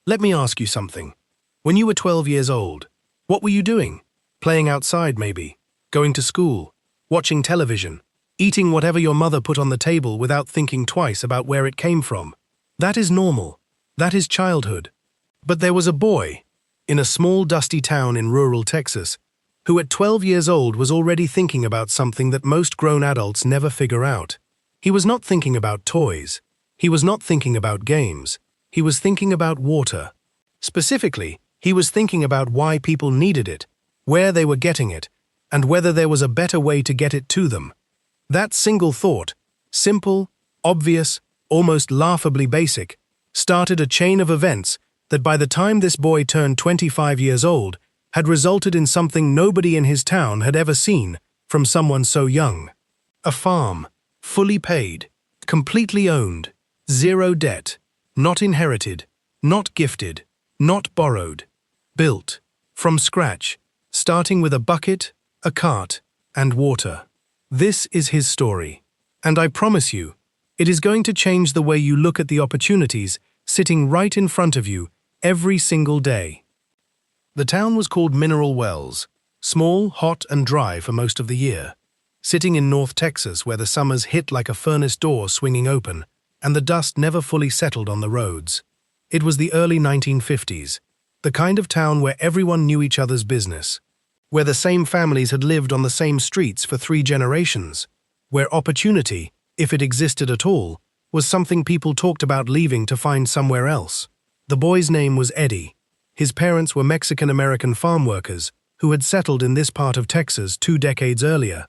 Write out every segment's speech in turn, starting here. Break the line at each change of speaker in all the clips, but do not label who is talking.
Let me ask you something. When you were 12 years old, what were you doing? Playing outside, maybe? Going to school? Watching television? Eating whatever your mother put on the table without thinking twice about where it came from? That is normal. That is childhood. But there was a boy, in a small dusty town in rural Texas, who at 12 years old was already thinking about something that most grown adults never figure out. He was not thinking about toys. He was not thinking about games. He was thinking about water. Specifically, he was thinking about why people needed it, where they were getting it, and whether there was a better way to get it to them. That single thought, simple, obvious, almost laughably basic, started a chain of events that by the time this boy turned 25 years old had resulted in something nobody in his town had ever seen from someone so young. A farm, fully paid, completely owned, zero debt, not inherited, not gifted, not borrowed, built, from scratch, starting with a bucket, a cart, and water. This is his story, and I promise you, it is going to change the way you look at the opportunities sitting right in front of you every single day. The town was called Mineral Wells, small, hot, and dry for most of the year, sitting in North Texas where the summers hit like a furnace door swinging open, and the dust never fully settled on the roads. It was the early 1950s, the kind of town where everyone knew each other's business, where the same families had lived on the same streets for 3 generations, where opportunity, if it existed at all, was something people talked about leaving to find somewhere else. The boy's name was Eddie. His parents were Mexican-American farm workers who had settled in this part of Texas 2 decades earlier.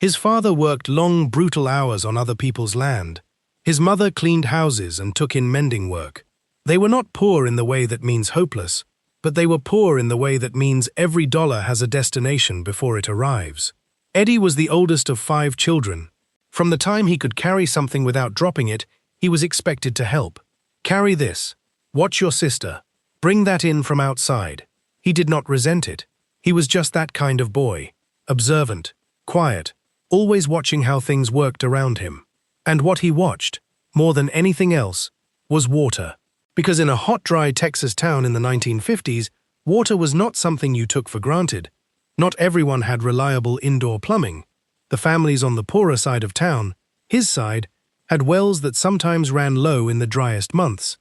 His father worked long, brutal hours on other people's land. His mother cleaned houses and took in mending work. They were not poor in the way that means hopeless, but they were poor in the way that means every dollar has a destination before it arrives. Eddie was the oldest of 5 children. From the time he could carry something without dropping it, he was expected to help. Carry this. Watch your sister. Bring that in from outside. He did not resent it. He was just that kind of boy. Observant, quiet, always watching how things worked around him. And what he watched, more than anything else, was water. Because in a hot, dry Texas town in the 1950s, water was not something you took for granted. Not everyone had reliable indoor plumbing. The families on the poorer side of town, his side, had wells that sometimes ran low in the driest months.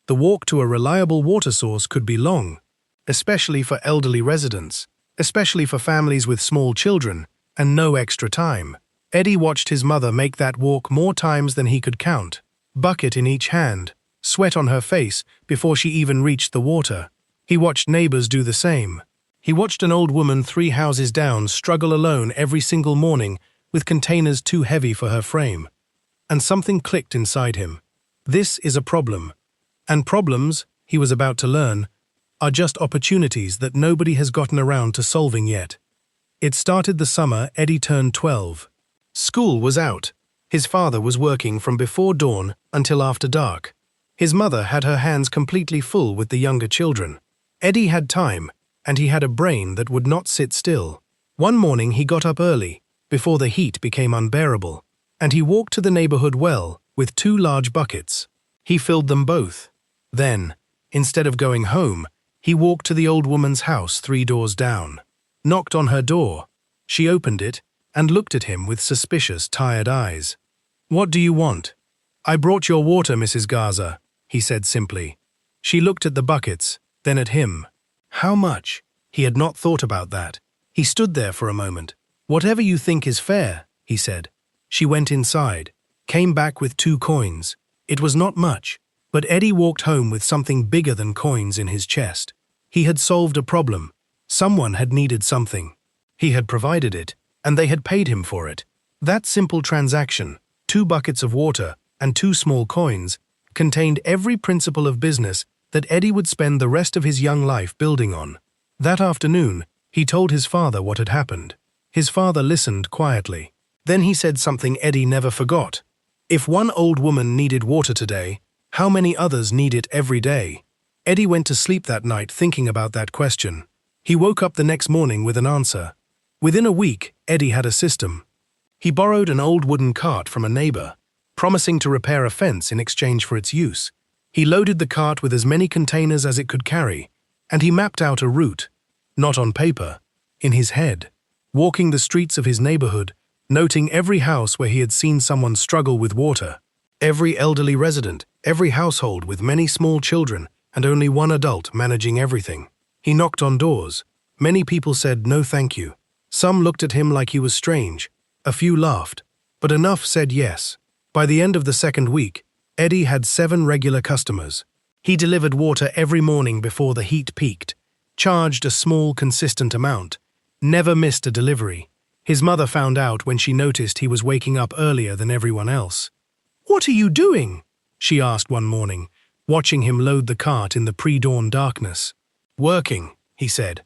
The walk to a reliable water source could be long, especially for elderly residents, especially for families with small children, and no extra time. Eddie watched his mother make that walk more times than he could count, bucket in each hand, sweat on her face before she even reached the water. He watched neighbors do the same. He watched an old woman 3 houses down struggle alone every single morning with containers too heavy for her frame. And something clicked inside him. This is a problem. And problems, he was about to learn, are just opportunities that nobody has gotten around to solving yet. It started the summer Eddie turned 12. School was out. His father was working from before dawn until after dark. His mother had her hands completely full with the younger children. Eddie had time, and he had a brain that would not sit still. One morning he got up early, before the heat became unbearable, and he walked to the neighborhood well with 2 large buckets. He filled them both. Then, instead of going home, he walked to the old woman's house 3 doors down, knocked on her door. She opened it and looked at him with suspicious, tired eyes. "What do you want?" "I brought your water, Mrs. Garza," he said simply. She looked at the buckets, then at him. How much? He had not thought about that. He stood there for a moment. "Whatever you think is fair," he said. She went inside, came back with 2 coins. It was not much, but Eddie walked home with something bigger than coins in his chest. He had solved a problem. Someone had needed something. He had provided it, and they had paid him for it. That simple transaction, 2 buckets of water and 2 small coins, contained every principle of business that Eddie would spend the rest of his young life building on. That afternoon, he told his father what had happened. His father listened quietly. Then he said something Eddie never forgot. If one old woman needed water today, how many others need it every day? Eddie went to sleep that night thinking about that question. He woke up the next morning with an answer. Within a week, Eddie had a system. He borrowed an old wooden cart from a neighbor, promising to repair a fence in exchange for its use. He loaded the cart with as many containers as it could carry, and he mapped out a route, not on paper, in his head, walking the streets of his neighborhood, noting every house where he had seen someone struggle with water, every elderly resident, every household with many small children, and only one adult managing everything. He knocked on doors. Many people said no thank you. Some looked at him like he was strange. A few laughed, but enough said yes. By the end of the second week, Eddie had 7 regular customers. He delivered water every morning before the heat peaked, charged a small, consistent amount, never missed a delivery. His mother found out when she noticed he was waking up earlier than everyone else. "What are you doing?" she asked one morning, watching him load the cart in the pre-dawn darkness. "Working," he said.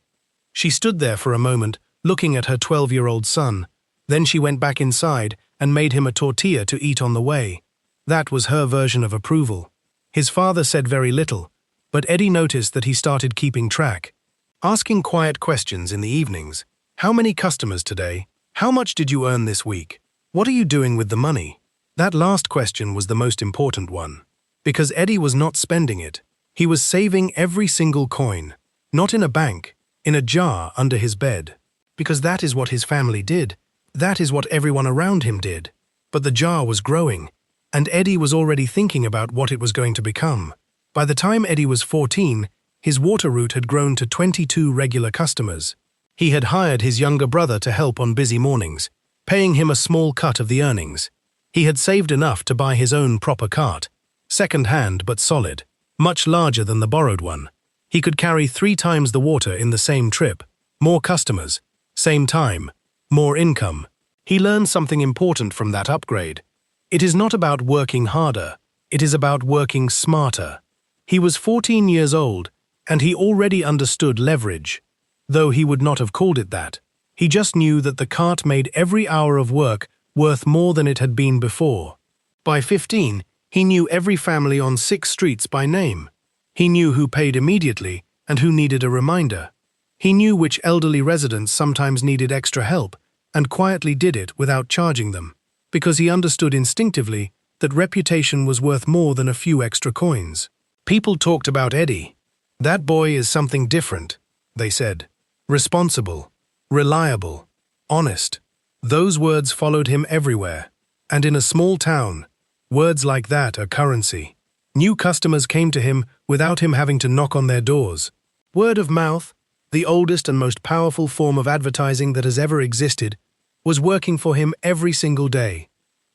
She stood there for a moment, looking at her 12-year-old son. Then she went back inside and made him a tortilla to eat on the way. That was her version of approval. His father said very little, but Eddie noticed that he started keeping track, asking quiet questions in the evenings. "How many customers today? How much did you earn this week? What are you doing with the money?" That last question was the most important one, because Eddie was not spending it. He was saving every single coin, not in a bank, in a jar under his bed, because that is what his family did. That is what everyone around him did. But the jar was growing, and Eddie was already thinking about what it was going to become. By the time Eddie was 14, his water route had grown to 22 regular customers. He had hired his younger brother to help on busy mornings, paying him a small cut of the earnings. He had saved enough to buy his own proper cart, second-hand but solid, much larger than the borrowed one. He could carry 3 times the water in the same trip, more customers, same time, more income. He learned something important from that upgrade. It is not about working harder, it is about working smarter. He was 14 years old, and he already understood leverage, though he would not have called it that. He just knew that the cart made every hour of work worth more than it had been before. By 15, he knew every family on 6 streets by name. He knew who paid immediately and who needed a reminder. He knew which elderly residents sometimes needed extra help and quietly did it without charging them, because he understood instinctively that reputation was worth more than a few extra coins. People talked about Eddie. "That boy is something different," they said. "Responsible, reliable, honest." Those words followed him everywhere, and in a small town, words like that are currency. New customers came to him without him having to knock on their doors. Word of mouth, the oldest and most powerful form of advertising that has ever existed, was working for him every single day.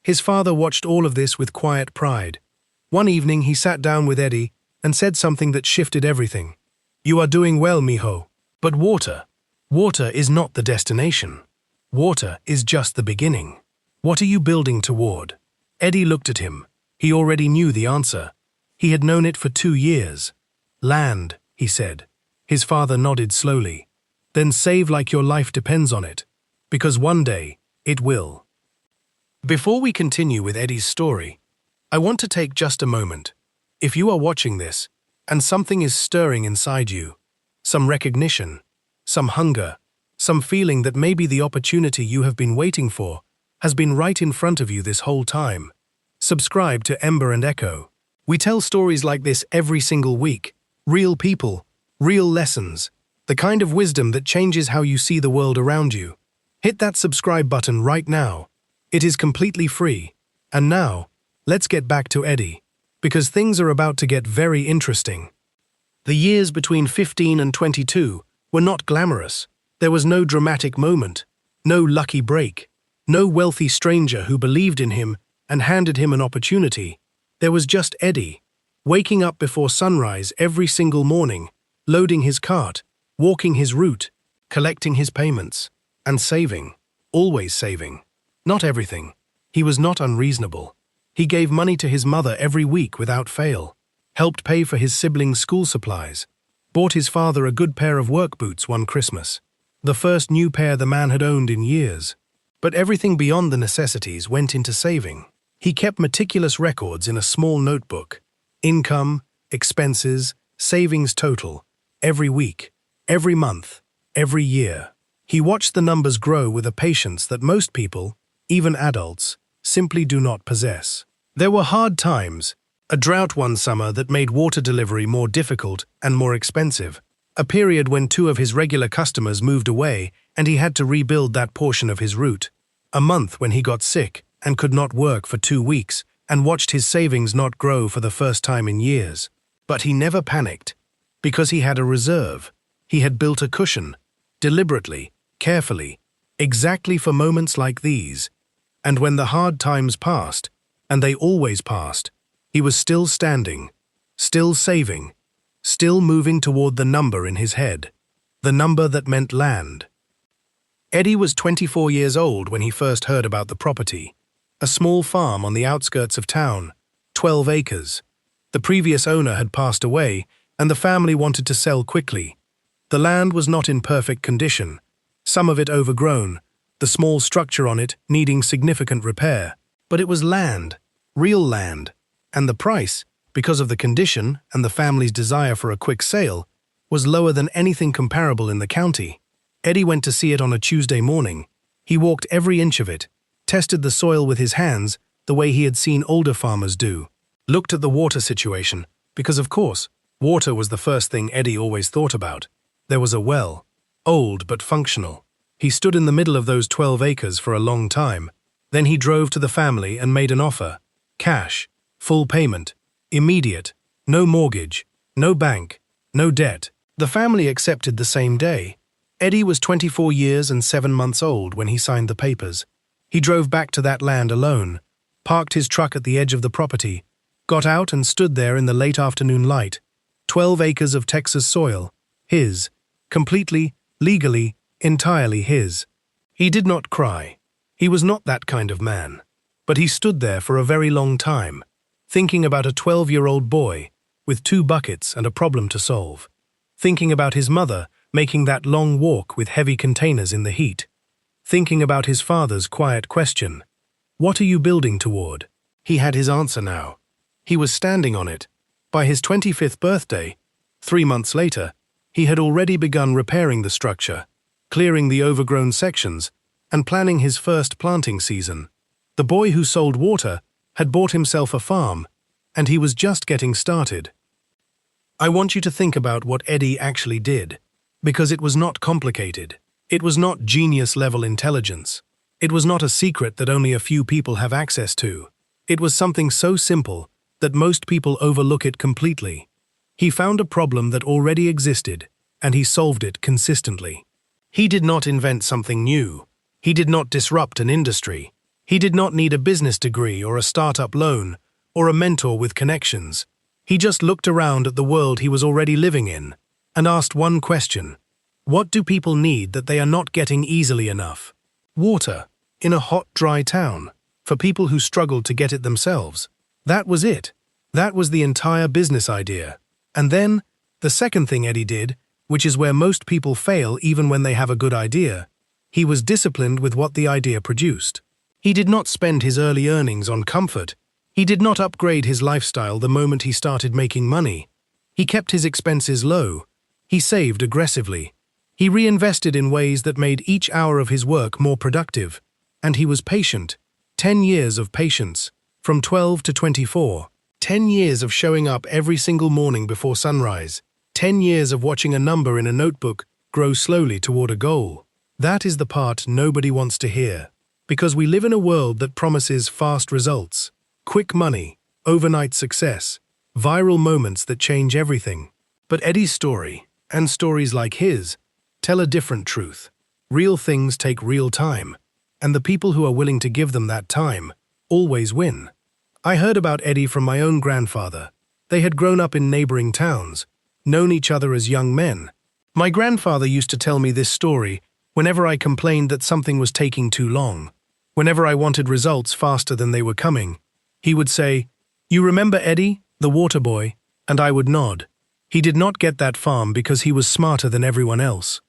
His father watched all of this with quiet pride. One evening he sat down with Eddie and said something that shifted everything. "You are doing well, mijo. But water is not the destination. Water is just the beginning. What are you building toward?" Eddie looked at him. He already knew the answer. He had known it for 2 years. "Land," he said. His father nodded slowly. "Then save like your life depends on it, because one day it will." Before we continue with Eddie's story, I want to take just a moment. If you are watching this, and something is stirring inside you, some recognition, some hunger, some feeling that maybe the opportunity you have been waiting for has been right in front of you this whole time, subscribe to Ember and Echo. We tell stories like this every single week. Real people, real lessons, the kind of wisdom that changes how you see the world around you. Hit that subscribe button right now. It is completely free. And now, let's get back to Eddie, because things are about to get very interesting. The years between 15 and 22 were not glamorous. There was no dramatic moment, no lucky break, no wealthy stranger who believed in him and handed him an opportunity. There was just Eddie, waking up before sunrise every single morning, loading his cart, walking his route, collecting his payments, and saving, always saving. Not everything. He was not unreasonable. He gave money to his mother every week without fail, helped pay for his siblings' school supplies, bought his father a good pair of work boots one Christmas, the first new pair the man had owned in years. But everything beyond the necessities went into saving. He kept meticulous records in a small notebook. Income, expenses, savings total, every week, every month, every year. He watched the numbers grow with a patience that most people, even adults, simply do not possess. There were hard times. A drought one summer that made water delivery more difficult and more expensive. A period when two of his regular customers moved away and he had to rebuild that portion of his route. A month when he got sick and could not work for 2 weeks and watched his savings not grow for the first time in years. But he never panicked, because he had a reserve. He had built a cushion, deliberately, carefully, exactly for moments like these. And when the hard times passed, and they always passed, he was still standing, still saving, still moving toward the number in his head, the number that meant land. Eddie was 24 years old when he first heard about the property. A small farm on the outskirts of town, 12 acres. The previous owner had passed away, and the family wanted to sell quickly. The land was not in perfect condition, some of it overgrown, the small structure on it needing significant repair. But it was land, real land, and the price, because of the condition and the family's desire for a quick sale, was lower than anything comparable in the county. Eddie went to see it on a Tuesday morning. He walked every inch of it, tested the soil with his hands the way he had seen older farmers do, looked at the water situation, because of course, water was the first thing Eddie always thought about. There was a well, old but functional. He stood in the middle of those 12 acres for a long time. Then he drove to the family and made an offer. Cash, full payment, immediate, no mortgage, no bank, no debt. The family accepted the same day. Eddie was 24 years and 7 months old when he signed the papers. He drove back to that land alone, parked his truck at the edge of the property, got out and stood there in the late afternoon light. 12 acres of Texas soil, his, completely, legally, entirely his. He did not cry. He was not that kind of man. But he stood there for a very long time, thinking about a 12-year-old boy with 2 buckets and a problem to solve, thinking about his mother making that long walk with heavy containers in the heat, thinking about his father's quiet question, "What are you building toward?" He had his answer now. He was standing on it. By his 25th birthday, 3 months later, he had already begun repairing the structure, clearing the overgrown sections, and planning his first planting season. The boy who sold water had bought himself a farm, and he was just getting started. I want you to think about what Eddie actually did, because it was not complicated. It was not genius-level intelligence. It was not a secret that only a few people have access to. It was something so simple that most people overlook it completely. He found a problem that already existed, and he solved it consistently. He did not invent something new. He did not disrupt an industry. He did not need a business degree or a startup loan or a mentor with connections. He just looked around at the world he was already living in and asked one question: what do people need that they are not getting easily enough? Water, in a hot, dry town, for people who struggled to get it themselves. That was it. That was the entire business idea. And then, the second thing Eddie did, which is where most people fail even when they have a good idea, he was disciplined with what the idea produced. He did not spend his early earnings on comfort. He did not upgrade his lifestyle the moment he started making money. He kept his expenses low. He saved aggressively. He reinvested in ways that made each hour of his work more productive. And he was patient. 10 years of patience, from 12 to 24. 10 years of showing up every single morning before sunrise. 10 years of watching a number in a notebook grow slowly toward a goal. That is the part nobody wants to hear. Because we live in a world that promises fast results, quick money, overnight success, viral moments that change everything. But Eddie's story, and stories like his, tell a different truth. Real things take real time, and the people who are willing to give them that time always win. I heard about Eddie from my own grandfather. They had grown up in neighboring towns, known each other as young men. My grandfather used to tell me this story whenever I complained that something was taking too long. Whenever I wanted results faster than they were coming, he would say, "You remember Eddie, the water boy?" And I would nod. He did not get that farm because he was smarter than everyone else.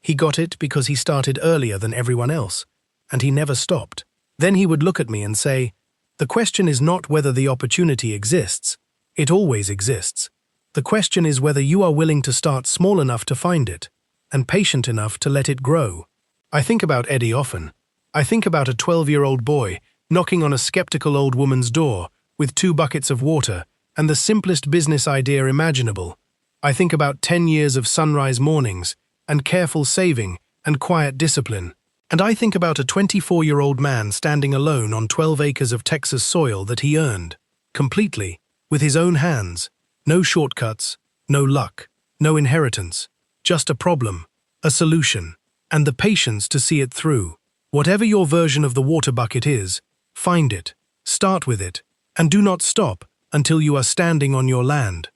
He got it because he started earlier than everyone else, and he never stopped. Then he would look at me and say, "The question is not whether the opportunity exists. It always exists. The question is whether you are willing to start small enough to find it, and patient enough to let it grow." I think about Eddie often. I think about a 12-year-old boy knocking on a skeptical old woman's door with 2 buckets of water and the simplest business idea imaginable. I think about 10 years of sunrise mornings, and careful saving, and quiet discipline. And I think about a 24-year-old man standing alone on 12 acres of Texas soil that he earned, completely, with his own hands. No shortcuts, no luck, no inheritance, just a problem, a solution, and the patience to see it through. Whatever your version of the water bucket is, find it, start with it, and do not stop until you are standing on your land.